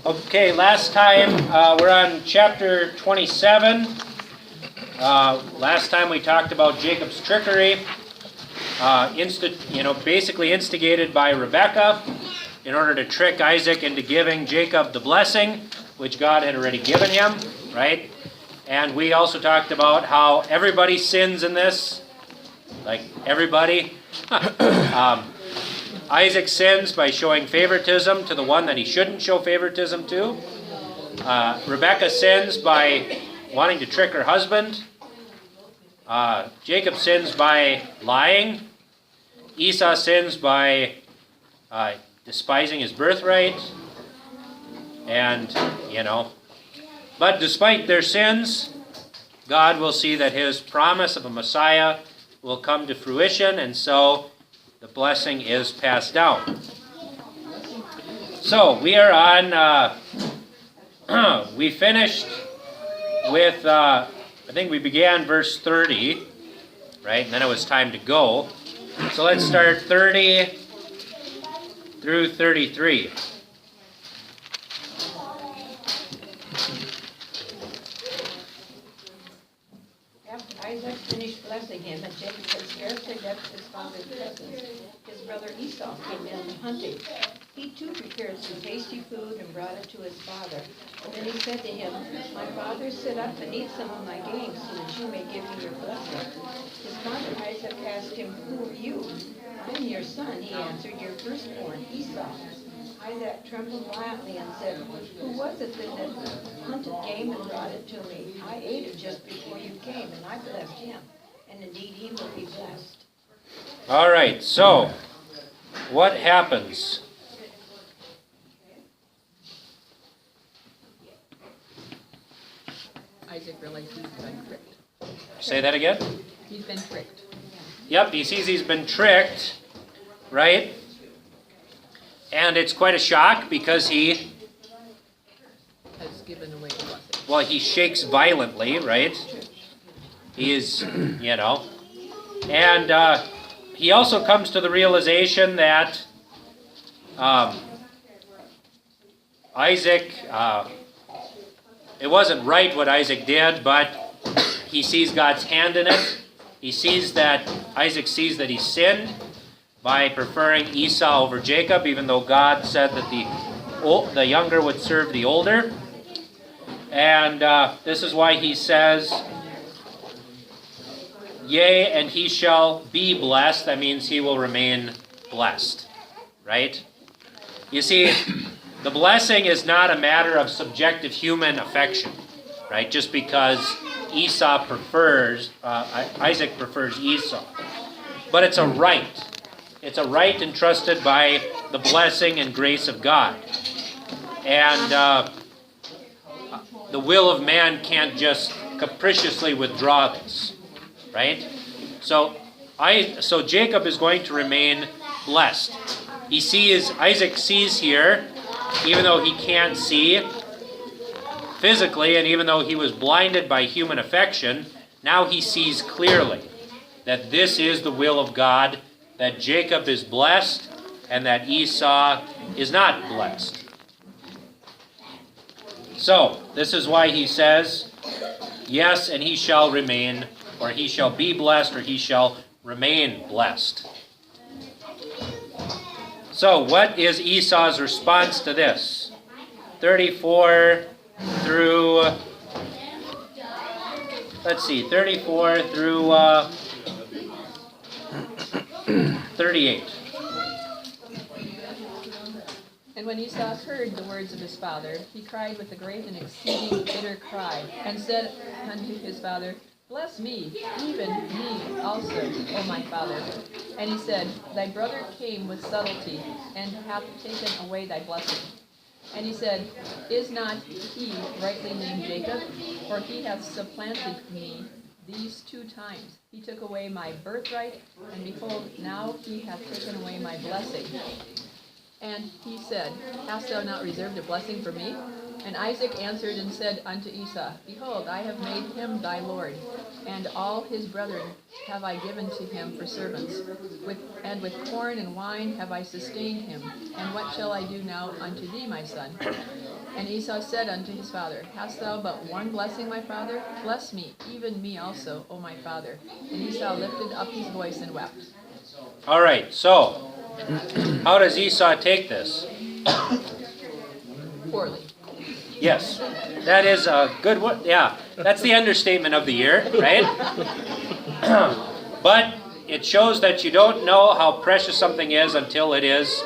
Okay, last time we're on chapter 27. Last time we talked about Jacob's trickery, basically instigated by Rebekah in order to trick Isaac into giving Jacob the blessing, which God had already given him, right? And we also talked about how everybody sins in this, like everybody. Isaac sins by showing favoritism to the one that he shouldn't show favoritism to. Rebekah sins by wanting to trick her husband. Jacob sins by lying. Esau sins by despising his birthright. And, but despite their sins, God will see that his promise of a Messiah will come to fruition, and so the blessing is passed down. So we are on, we finished with, I think we began verse 30, right? And then it was time to go. So let's start 30 through 33. Isaac finished blessing him, and Jacob had scarcely left his father's presence. His brother Esau came in hunting. He too prepared some tasty food and brought it to his father. Then he said to him, "My father, sit up and eat some of my game, so that you may give me your blessing." His father Isaac asked him, "Who are you?" "I am your son," he answered, "your firstborn, Esau." Isaac trembled violently and said, "Who was it that hunted game and brought it to me? I ate it just before you came, and I blessed him, and indeed he will be blessed." All right, so what happens? Isaac realized he's been tricked. Say that again? He's been tricked. Yep, he sees he's been tricked, right? And it's quite a shock because he, Has given away the blessing. well, he shakes violently, right? He is, and he also comes to the realization that Isaac, it wasn't right what Isaac did, but he sees God's hand in it. Isaac sees that he sinned by preferring Esau over Jacob, even though God said that the younger would serve the older. And this is why he says, "Yea, and he shall be blessed." That means he will remain blessed, right? You see, the blessing is not a matter of subjective human affection, right? Just because Isaac prefers Esau. But it's a right. It's a right entrusted by the blessing and grace of God. And the will of man can't just capriciously withdraw this, right? So Jacob is going to remain blessed. Isaac sees here, even though he can't see physically, and even though he was blinded by human affection, now he sees clearly that this is the will of God, that Jacob is blessed and that Esau is not blessed. So, this is why he says, "Yes, and he shall remain," or "he shall be blessed," or "he shall remain blessed." So, what is Esau's response to this? 34 through 38. And when Esau heard the words of his father, he cried with a great and exceeding bitter cry, and said unto his father, "Bless me, even me also, O my father." And he said, "Thy brother came with subtlety, and hath taken away thy blessing." And he said, "Is not he rightly named Jacob? For he hath supplanted me these 2 times. He took away my birthright, and behold, now he hath taken away my blessing." And he said, "Hast thou not reserved a blessing for me? And Isaac answered and said unto Esau, Behold, I have made him thy lord, and all his brethren have I given to him for servants. And with corn and wine have I sustained him. And what shall I do now unto thee, my son? And Esau said unto his father, Hast thou but one blessing, my father? Bless me, even me also, O my father. And Esau lifted up his voice and wept. All right, so how does Esau take this? Poorly. Yes, that is a good one. Yeah, that's the understatement of the year, right? But it shows that you don't know how precious something is until it is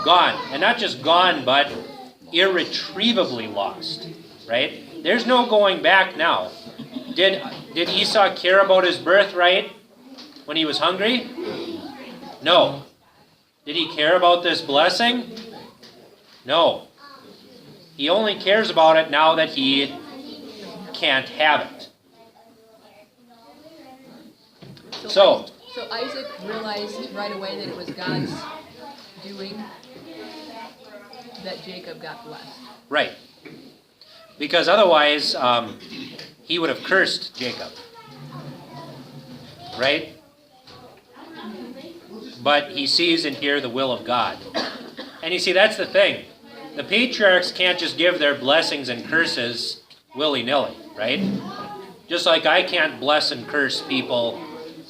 gone. And not just gone, but irretrievably lost, right? There's no going back now. Did Esau care about his birthright when he was hungry? No. Did he care about this blessing? No. He only cares about it now that he can't have it. So Isaac realized right away that it was God's doing that Jacob got blessed. Right. Because otherwise, he would have cursed Jacob. Right? But he sees and hears the will of God. And you see, that's the thing. The patriarchs can't just give their blessings and curses willy-nilly, right? Just like I can't bless and curse people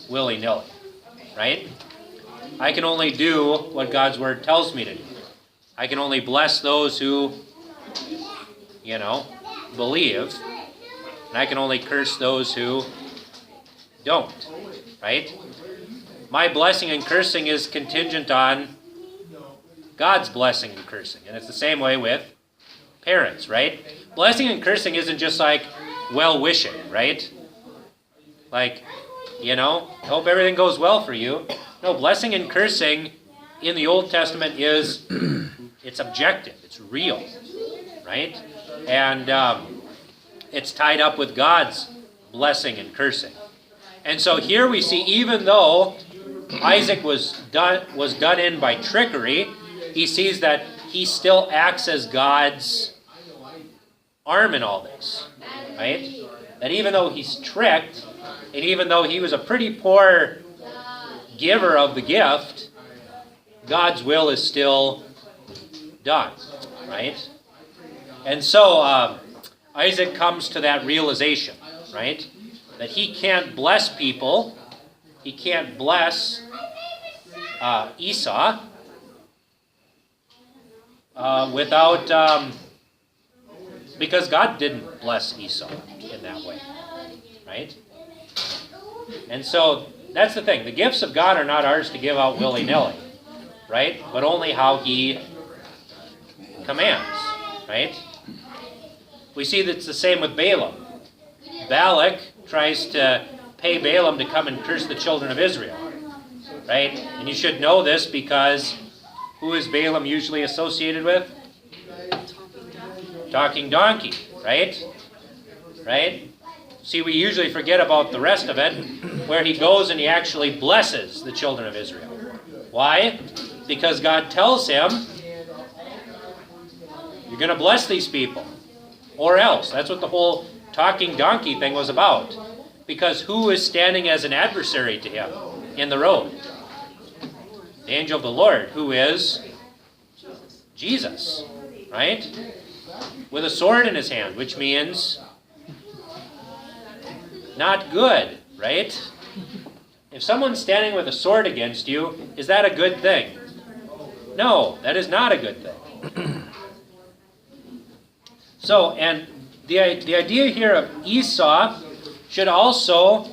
willy-nilly, right? I can only do what God's word tells me to do. I can only bless those who, believe. And I can only curse those who don't, right? My blessing and cursing is contingent on God's blessing and cursing. And it's the same way with parents, right? Blessing and cursing isn't just like well-wishing, right? Like, hope everything goes well for you. No, blessing and cursing in the Old Testament it's objective. It's real, right? And it's tied up with God's blessing and cursing. And so here we see, even though Isaac was done in by trickery, he sees that he still acts as God's arm in all this, right? That even though he's tricked, and even though he was a pretty poor giver of the gift, God's will is still done, right? And so Isaac comes to that realization, right? That he can't bless people, he can't bless Esau because God didn't bless Esau in that way, right? And so that's the thing. The gifts of God are not ours to give out willy-nilly, right? But only how he commands, right? We see that it's the same with Balaam. Balak tries to pay Balaam to come and curse the children of Israel, right? And you should know this because who is Balaam usually associated with? Talking donkey, right? Right? See, we usually forget about the rest of it, where he goes and he actually blesses the children of Israel. Why? Because God tells him, you're going to bless these people, or else. That's what the whole talking donkey thing was about. Because who is standing as an adversary to him in the road? The angel of the Lord, who is Jesus, right? With a sword in his hand, which means not good, right? If someone's standing with a sword against you, is that a good thing? No, that is not a good thing. So, and the idea here of Esau should also,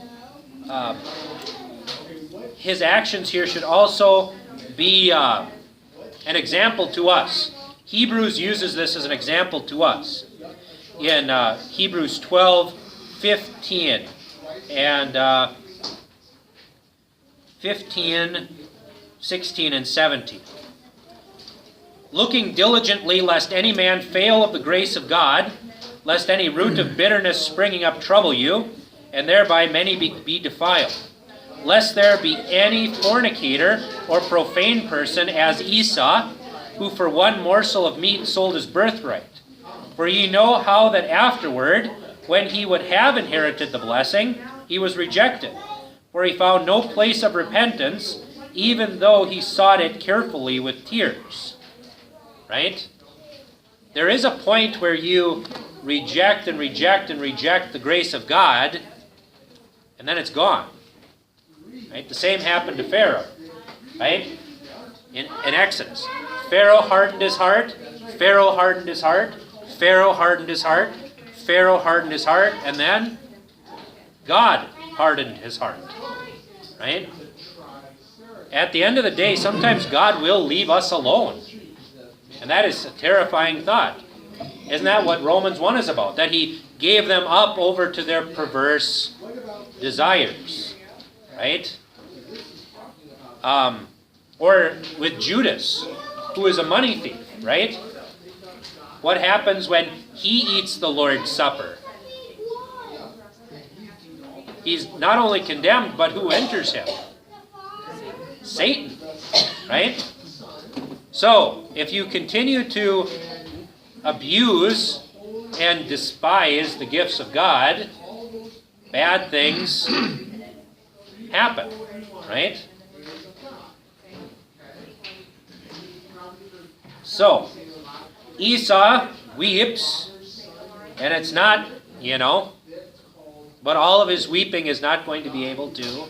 his actions here should also be an example to us. Hebrews uses this as an example to us. In Hebrews 12:15 and 15, 16, and 17. Looking diligently lest any man fail of the grace of God, lest any root of bitterness springing up trouble you, and thereby many be defiled. Lest there be any fornicator or profane person as Esau, who for one morsel of meat sold his birthright. For ye know how that afterward, when he would have inherited the blessing, he was rejected. For he found no place of repentance, even though he sought it carefully with tears. Right? There is a point where you reject and reject and reject the grace of God, and then it's gone. Right? The same happened to Pharaoh. Right? In Exodus. Pharaoh hardened his heart. Pharaoh hardened his heart. Pharaoh hardened his heart. Pharaoh hardened his heart. And then God hardened his heart. Right? At the end of the day, sometimes God will leave us alone. And that is a terrifying thought. Isn't that what Romans 1 is about? That he gave them up over to their perverse desires. Right? Or with Judas, who is a money thief, right? What happens when he eats the Lord's Supper? He's not only condemned, but who enters him? Satan, right? So, if you continue to abuse and despise the gifts of God, bad things happen, right? So, Esau weeps, and it's not, but all of his weeping is not going to be able to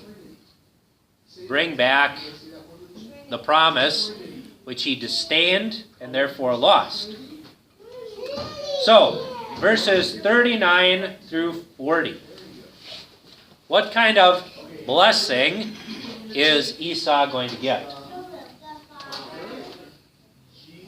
bring back the promise which he disdained and therefore lost. So, verses 39 through 40. What kind of blessing is Esau going to get?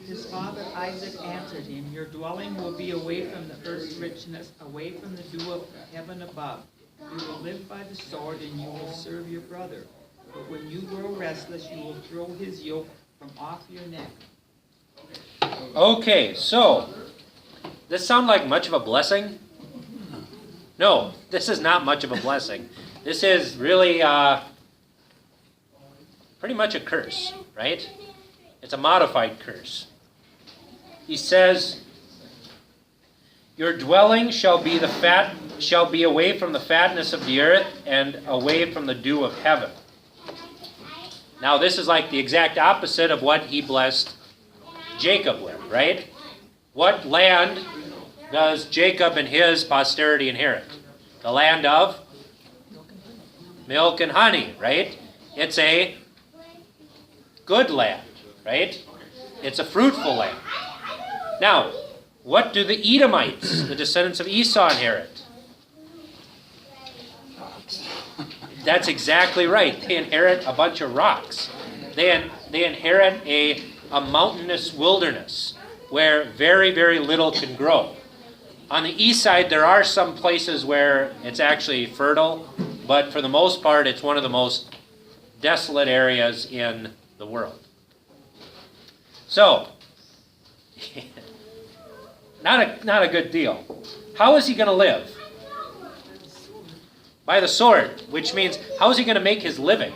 His father Isaac answered him, Your dwelling will be away from the earth's richness, away from the dew of heaven above. You will live by the sword, and you will serve your brother. But when you grow restless, you will throw his yoke from off your neck. Okay, so, does this sound like much of a blessing? No, this is not much of a blessing. This is really pretty much a curse, right? It's a modified curse. He says, Your dwelling shall be away from the fatness of the earth and away from the dew of heaven. Now this is like the exact opposite of what he blessed Jacob with, right? What land does Jacob and his posterity inherit? The land of milk and honey, right? It's a good land, right? It's a fruitful land. Now, what do the Edomites, the descendants of Esau, inherit? That's exactly right. They inherit a bunch of rocks. They inherit a mountainous wilderness where very, very little can grow. On the east side, there are some places where it's actually fertile, but for the most part, it's one of the most desolate areas in the world. So, not a good deal. How is he going to live? By the sword, which means, how is he going to make his living?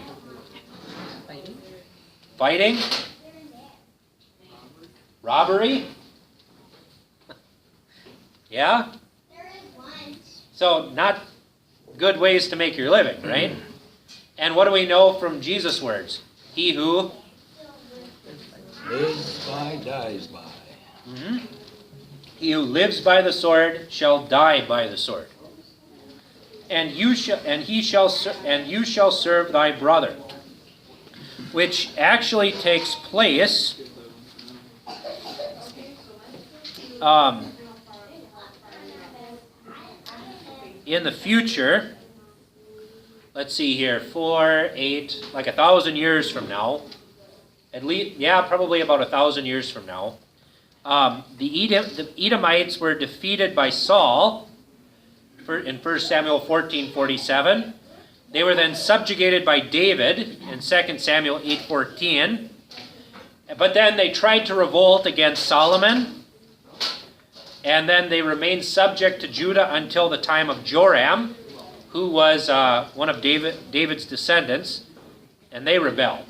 Fighting? Robbery? Yeah? So, not good ways to make your living, right? And what do we know from Jesus' words? He who lives by, dies by. Mm-hmm. He who lives by the sword shall die by the sword. And you shall serve thy brother, which actually takes place in the future. Let's see here, 4, 8, like 1,000 years from now. At least, probably about 1,000 years from now. The Edomites were defeated by Saul in 1 Samuel 14:47. They were then subjugated by David in 2 Samuel 8:14. But then they tried to revolt against Solomon. And then they remained subject to Judah until the time of Joram, who was one of David's descendants, and they rebelled.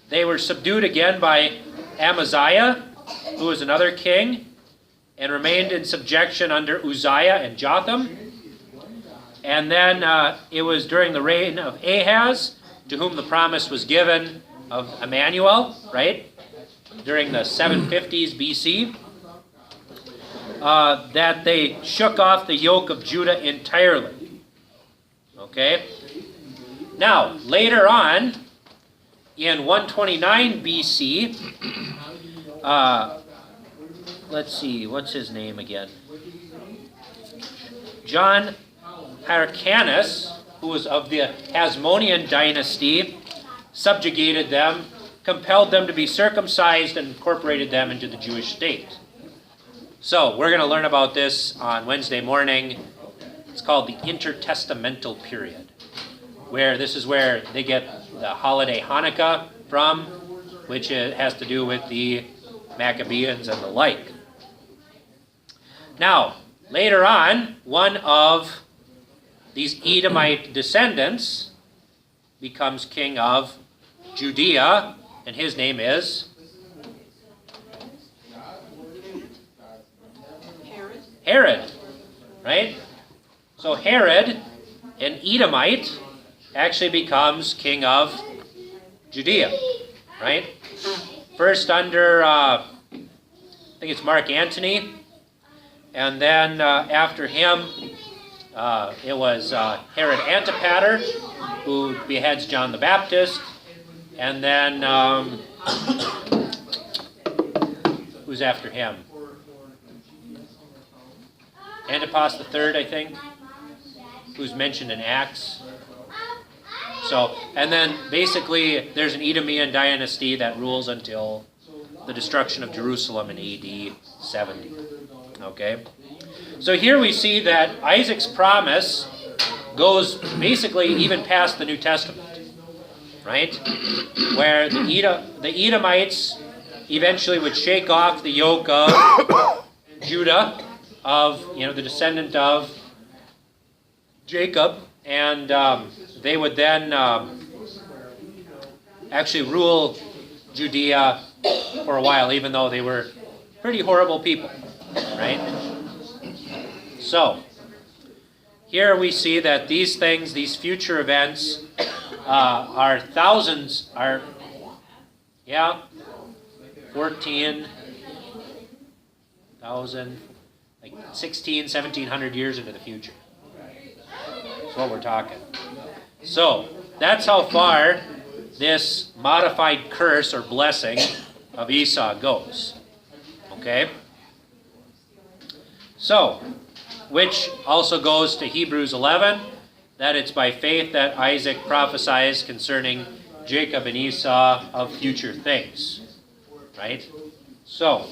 They were subdued again by Amaziah, who was another king, and remained in subjection under Uzziah and Jotham. And then it was during the reign of Ahaz, to whom the promise was given of Emmanuel, right? During the 750s BC, that they shook off the yoke of Judah entirely. Okay? Now, later on, in 129 BC, let's see, what's his name again? John Hyrcanus, who was of the Hasmonean dynasty, subjugated them, compelled them to be circumcised, and incorporated them into the Jewish state. So, we're going to learn about this on Wednesday morning. It's called the intertestamental period, where this is where they get the holiday Hanukkah from, which has to do with the Maccabees and the like. Now, later on, one of these Edomite descendants becomes king of Judea, and his name is Herod, right? So Herod, an Edomite, actually becomes king of Judea, right? First under, I think it's Mark Antony, and then after him, it was Herod Antipater, who beheads John the Baptist, and then, who's after him? Antipas III, I think, who's mentioned in Acts. So, and then basically there's an Edomian dynasty that rules until the destruction of Jerusalem in AD 70. Okay? So here we see that Isaac's promise goes basically even past the New Testament, right? Where the Edomites eventually would shake off the yoke of Judah, of, the descendant of Jacob, and they would then actually rule Judea for a while, even though they were pretty horrible people, right? So, here we see that these things, these future events, are 14,000, like 1,700 years into the future. That's what we're talking. So, that's how far this modified curse or blessing of Esau goes. Okay? So, which also goes to Hebrews 11, that it's by faith that Isaac prophesies concerning Jacob and Esau of future things. Right? So,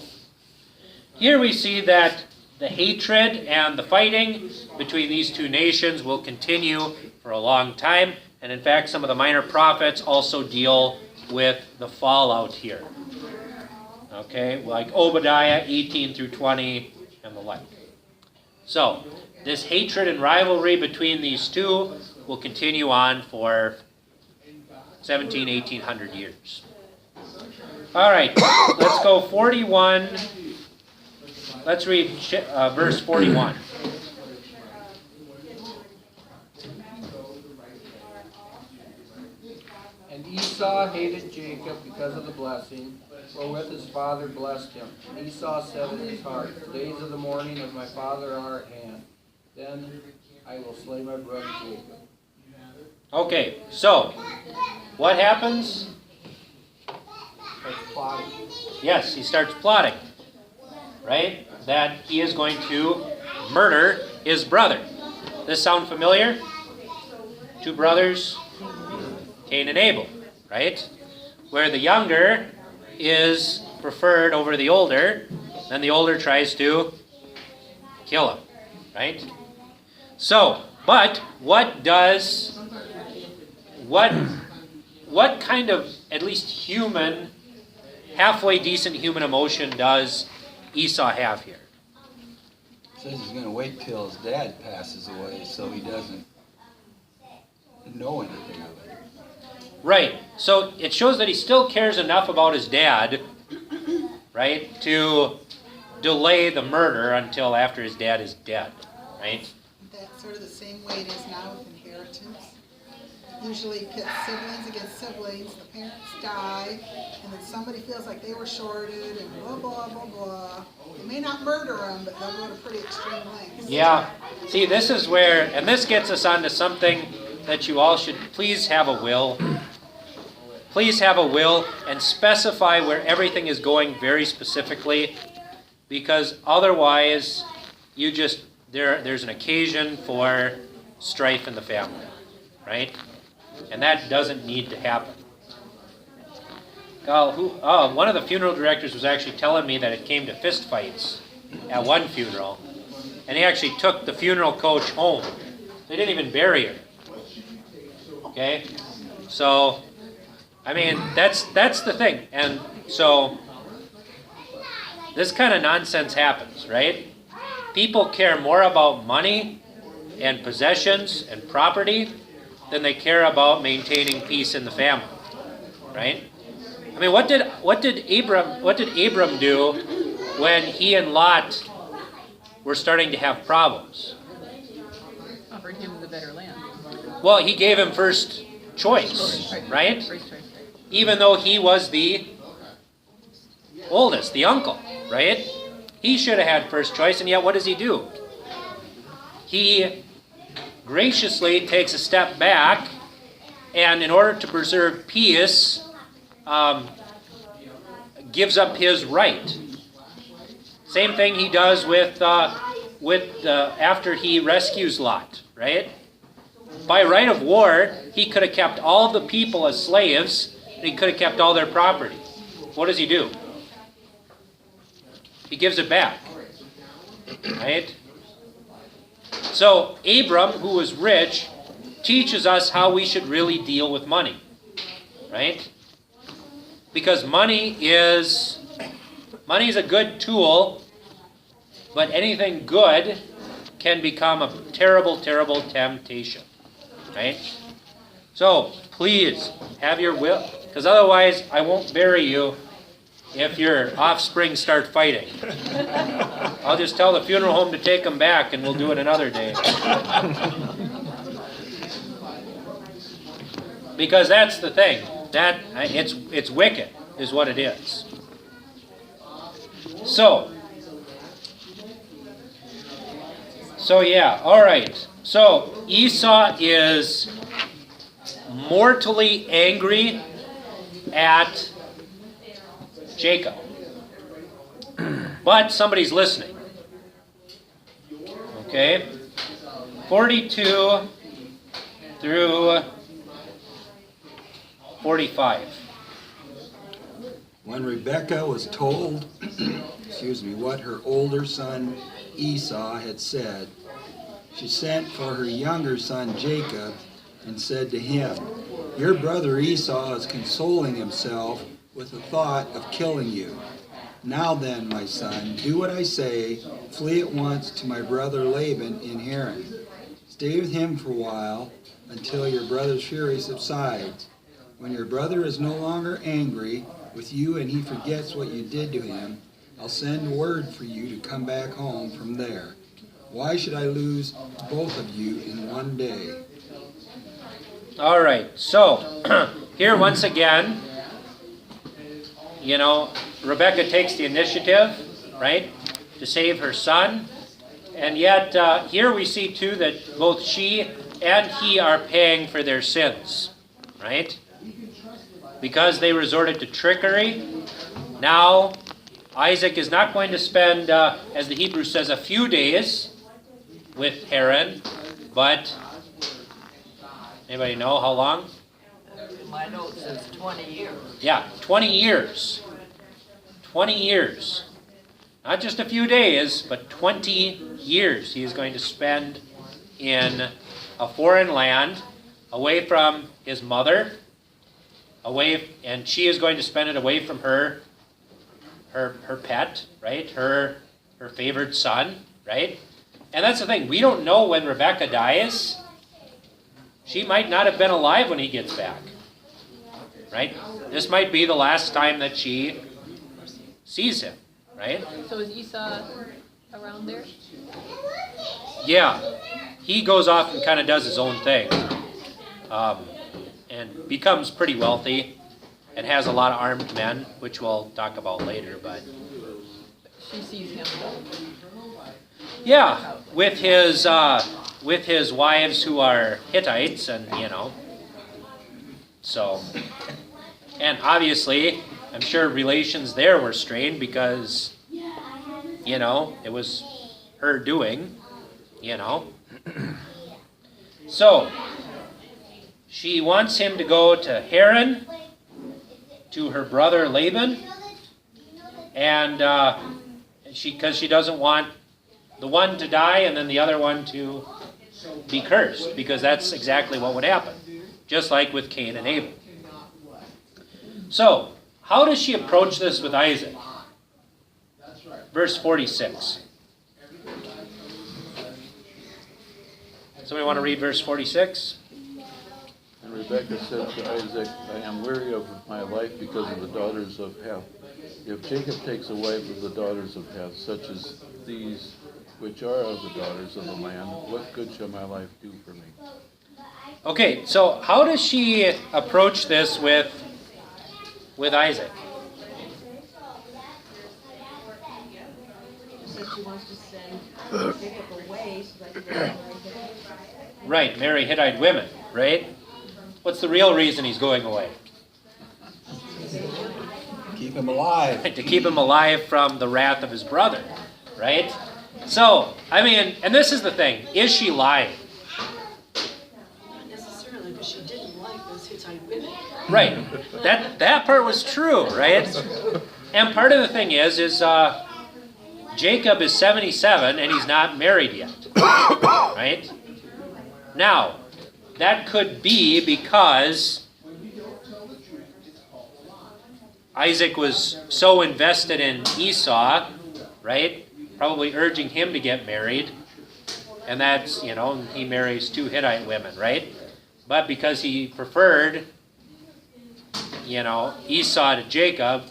here we see that the hatred and the fighting between these two nations will continue for a long time. And in fact, some of the minor prophets also deal with the fallout here. Okay, like Obadiah 18 through 20 and the like. So, this hatred and rivalry between these two will continue on for 1800 years. All right, let's go 41. Let's read verse 41. And Esau hated Jacob because of the blessing, wherewith his father blessed him. And Esau said in his heart, the days of the mourning of my father are at hand. Then I will slay my brother Jacob. Okay, so what happens? Starts plotting. Yes, he starts plotting, right? That he is going to murder his brother. This sound familiar? Two brothers, Cain and Abel, right? Where the younger is preferred over the older, then the older tries to kill him, right? So, but what kind of at least human, halfway decent human emotion does Esau have here? Says he's going to wait till his dad passes away so he doesn't know anything of it. Right. So it shows that he still cares enough about his dad, right, to delay the murder until after his dad is dead, right? That's sort of the same way it is now with inheritance. Usually pit siblings against siblings, the parents die, and then somebody feels like they were shorted and blah, blah, blah, blah. They may not murder them, but they'll go to pretty extreme lengths. Yeah. See, this is where, and this gets us onto something that you all should please have a will. Please have a will and specify where everything is going very specifically, because otherwise you just, there's an occasion for strife in the family, right? And that doesn't need to happen. One of the funeral directors was actually telling me that it came to fist fights at one funeral, and he actually took the funeral coach home. They didn't even bury her. Okay? So, I mean, that's the thing. And so, this kind of nonsense happens, right? People care more about money and possessions and property than they care about maintaining peace in the family, right? I mean, what did Abram do when he and Lot were starting to have problems? Offered him the better land. Well, he gave him first choice, right? First choice. Even though he was the oldest, the uncle, right? He should have had first choice, and yet what does he do? He graciously takes a step back, and in order to preserve peace, gives up his right. Same thing he does with after he rescues Lot, right? By right of war, he could have kept all the people as slaves, and he could have kept all their property. What does he do? He gives it back, right? So Abram, who was rich, teaches us how we should really deal with money, right? Because money is a good tool, but anything good can become a terrible, terrible temptation, right? So please have your will, because otherwise I won't bury you if your offspring start fighting. I'll just tell the funeral home to take them back, and we'll do it another day. Because that's the thing. That it's wicked, is what it is. So yeah, all right. So Esau is mortally angry at Jacob. But somebody's listening. Okay? 42 through 45. When Rebekah was told, what her older son Esau had said, she sent for her younger son Jacob and said to him, "Your brother Esau is consoling himself with the thought of killing you. Now then, my son, do what I say. Flee at once to my brother Laban in Haran. Stay with him for a while until your brother's fury subsides. When your brother is no longer angry with you and he forgets what you did to him, I'll send word for you to come back home from there. Why should I lose both of you in one day?" All right, so here once again, Rebekah takes the initiative, right, to save her son. And yet here we see too that both she and he are paying for their sins, right? Because they resorted to trickery. Now Isaac is not going to spend, as the Hebrew says, a few days with Haran, but anybody know how long? My note says 20 years. Yeah, 20 years. 20 years. Not just a few days, but 20 years he is going to spend in a foreign land, away from his mother, and she is going to spend it away from her pet, right? Her favored son, right? And that's the thing. We don't know when Rebekah dies. She might not have been alive when he gets back, right? This might be the last time that she sees him. right? So is Esau around there? Yeah, he goes off and kind of does his own thing, and becomes pretty wealthy and has a lot of armed men, which we'll talk about later. But She sees him though. yeah, with his wives who are Hittites, and so, and obviously, I'm sure relations there were strained because it was her doing. So, she wants him to go to Haran, to her brother Laban, and because she doesn't want the one to die and then the other one to be cursed, because that's exactly what would happen, just like with Cain and Abel. So, how does she approach this with Isaac? Verse 46. Somebody want to read verse 46? And Rebekah said to Isaac, I am weary of my life because of the daughters of Heth. If Jacob takes a wife of the daughters of Heth, such as these which are of the daughters of the land, what good shall my life do for me? Okay, so how does she approach this with Isaac? She said she wants to send Jacob away so that he can marry Hittite. Right, marry Hittite women, right? What's the real reason he's going away? Keep him alive. To keep him alive from the wrath of his brother, right? So, and this is the thing. Is she lying? Not necessarily, because she didn't like those Hittite women. Right. That part was true, right? And part of the thing is Jacob is 77 and he's not married yet, right? Now, that could be because Isaac was so invested in Esau, right? Probably urging him to get married. And that's, he marries 2 Hittite women, right? But because he preferred, Esau to Jacob,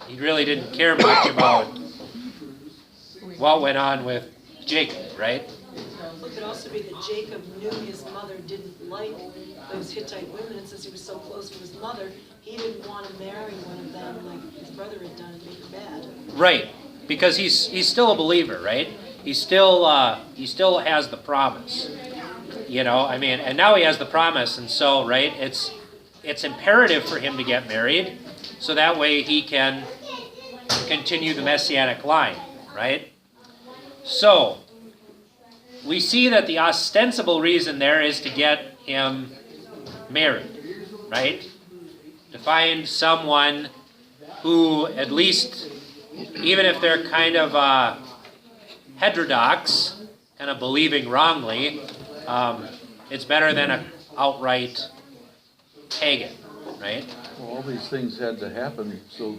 he really didn't care much about what went on with Jacob, right? It could also be that Jacob knew his mother didn't like those Hittite women, and since he was so close to his mother, he didn't want to marry one of them like his brother had done and make her mad. Right, because he's still a believer, right? He still has the promise, and now he has the promise, and so, right, it's imperative for him to get married, so that way he can continue the messianic line, right? So, we see that the ostensible reason there is to get him married, right? To find someone who, at least, even if they're kind of heterodox, kind of believing wrongly, it's better than an outright pagan, right? Well, all these things had to happen so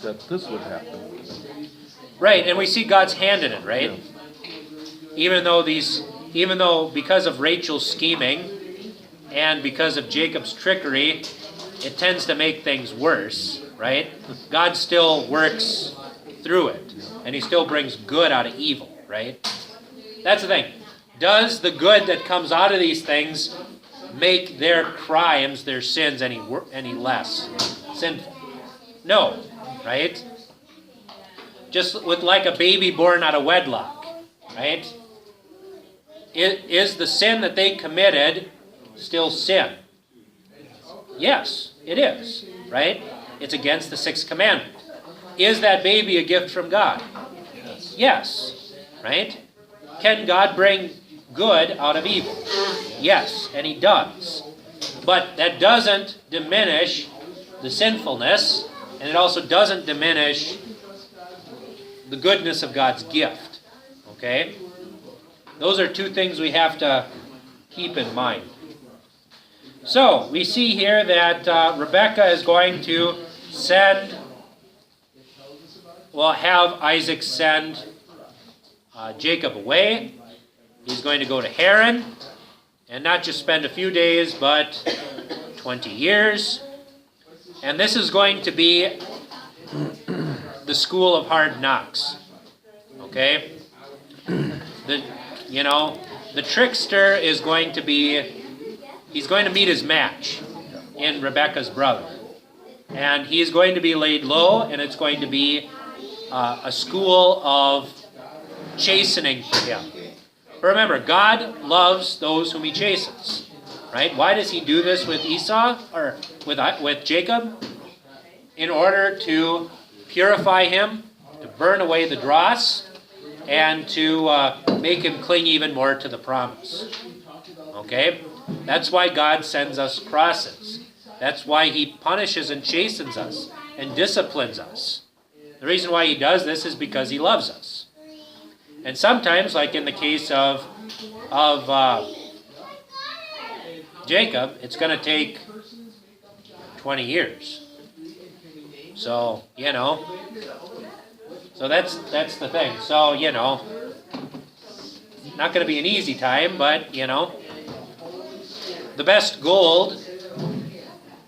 that this would happen. Right, and we see God's hand in it, right? Yeah. Even though because of Rachel's scheming and because of Jacob's trickery, it tends to make things worse, right? God still works through it, and he still brings good out of evil, right? That's the thing. Does the good that comes out of these things make their crimes, their sins, any less sinful? No, right? Just with like a baby born out of wedlock, right? Is the sin that they committed still sin? Yes, it is, right? It's against the 6th commandment. Is that baby a gift from God? Yes, right? Can God bring good out of evil? Yes, and he does. But that doesn't diminish the sinfulness, and it also doesn't diminish the goodness of God's gift. Okay? Those are 2 things we have to keep in mind. So, we see here that Rebekah is going to have Isaac send Jacob away. He's going to go to Haran, and not just spend a few days, but 20 years. And this is going to be the the school of hard knocks. Okay? The trickster is going to he's going to meet his match in Rebekah's brother. And he's going to be laid low, and it's going to be a school of chastening for him. But remember, God loves those whom he chastens. Right? Why does he do this with Esau, or with Jacob? In order to purify him, to burn away the dross, and to make him cling even more to the promise. Okay? That's why God sends us crosses. That's why he punishes and chastens us and disciplines us. The reason why he does this is because he loves us. And sometimes, like in the case of Jacob, it's going to take 20 years. So, so that's the thing. So, not going to be an easy time, but, the best gold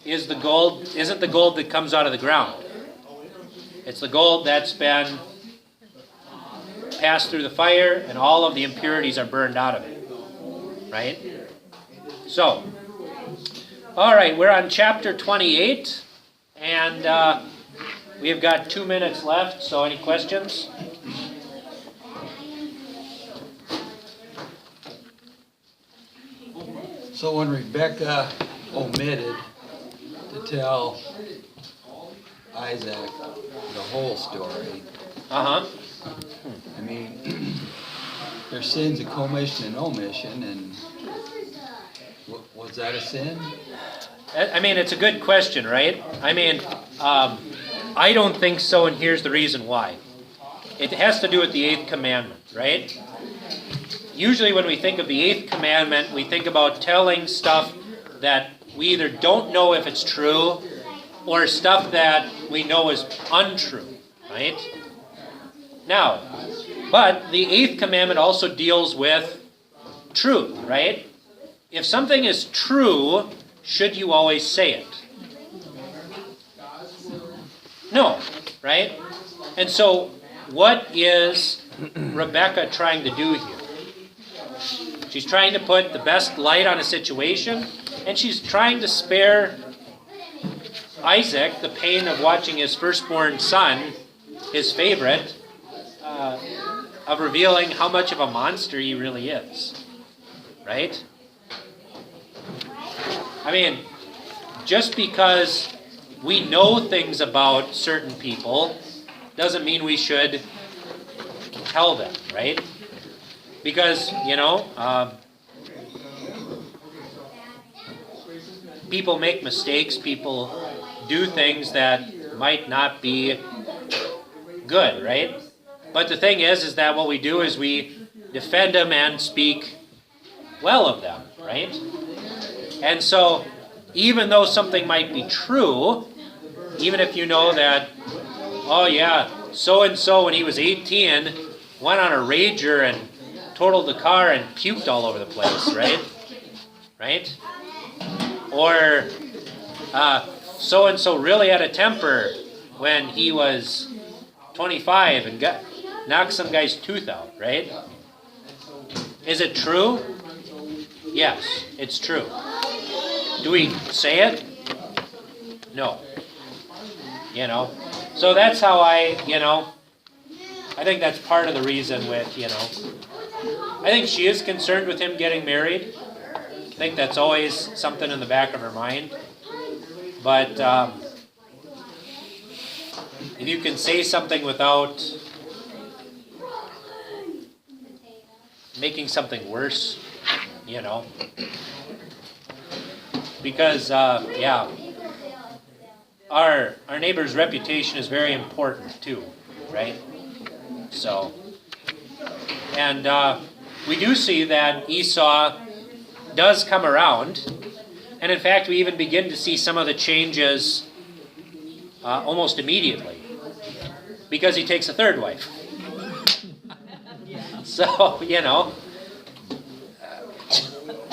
isn't the gold that comes out of the ground. It's the gold that's been passed through the fire and all of the impurities are burned out of it. Right? So, all right, we're on chapter 28, and we've got 2 minutes left, so any questions? So when Rebekah omitted to tell Isaac the whole story, Uh-huh. I mean, there's sins of commission and omission, and was that a sin? I mean, it's a good question, right? I mean, I don't think so, and here's the reason why. It has to do with the 8th commandment, right? Usually when we think of the 8th commandment, we think about telling stuff that we either don't know if it's true or stuff that we know is untrue, right? Now, but the 8th commandment also deals with truth, right? If something is true, should you always say it? No, right? And so, what is Rebekah trying to do here? She's trying to put the best light on a situation, and she's trying to spare Isaac the pain of watching his firstborn son, his favorite, of revealing how much of a monster he really is. Right? I mean, just because we know things about certain people doesn't mean we should tell them, right? Because, people make mistakes, people do things that might not be good, right? But the thing is that what we do is we defend them and speak well of them, right? And so, even though something might be true, even if you know that, oh yeah, so-and-so when he was 18 went on a rager and totaled the car and puked all over the place, right? Right? Or so-and-so really had a temper when he was 25 and knocked some guy's tooth out, right? Is it true? Yes, it's true. Do we say it? No. So that's how I think that's part of the reason with, I think she is concerned with him getting married. I think that's always something in the back of her mind. But if you can say something without making something worse, because, our neighbor's reputation is very important too, right? So, and we do see that Esau does come around, and in fact we even begin to see some of the changes almost immediately, because he takes a third wife. So,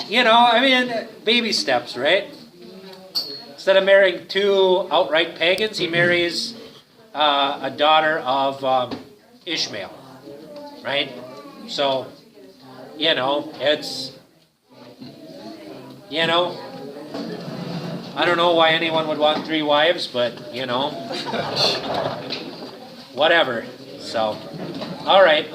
I mean, baby steps, right? Instead of marrying 2 outright pagans, he marries a daughter of Ishmael, right? So, it's, I don't know why anyone would want 3 wives, but, whatever. So, all right.